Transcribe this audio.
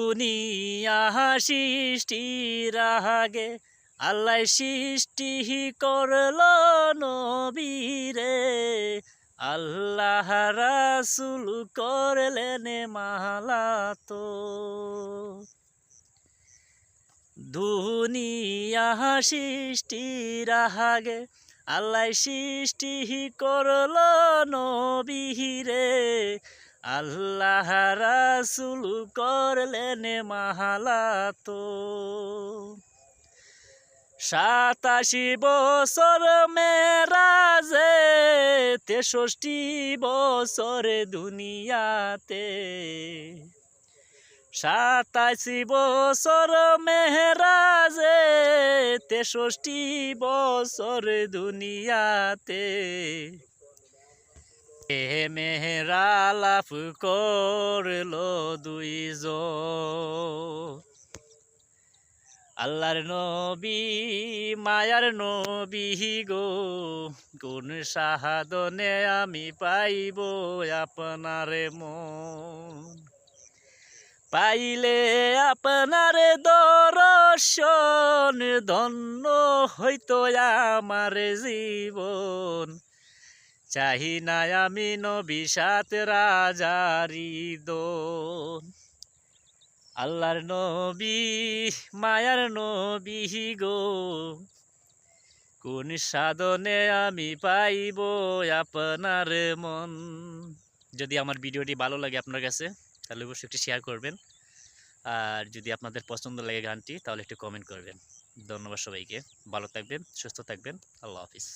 দুনিয়া সৃষ্টির আগে আল্লাহ সৃষ্টি করল নবীরে, আল্লাহ রাসূল করলেন মালাতো। দুনিয়া সৃষ্টির আগে আল্লাহ সৃষ্টি করল নবীরে, আল্লাহ রাসূল করলেন মালাতো। 87 বছর মেরাজে, 63 বছর দুনিয়াতে। 27 বছর মেরাজে, 63 বছর দুনিয়াতে। মেহরা লাভ করলো দুইজন, আল্লাহর নবী মায়ার নবী গো। কোন সাহাদনে আমি পাইব আপনার মন, পাইলে আপনার দর্শন, ধন্য হইতো আমার জীবন। চাহি না আমি নবী সাত রাজারি দোন, আল্লাহর নবী মায়ার নবী গো। কোন সাধনে আমি পাইব আপনার মন। যদি আমার ভিডিওটি ভালো লাগে আপনার কাছে, তাহলে অবশ্যই একটু শেয়ার করবেন। আর যদি আপনাদের পছন্দ লাগে গানটি, তাহলে একটু কমেন্ট করবেন। ধন্যবাদ সবাইকে। ভালো থাকবেন, সুস্থ থাকবেন। আল্লাহ হাফিজ।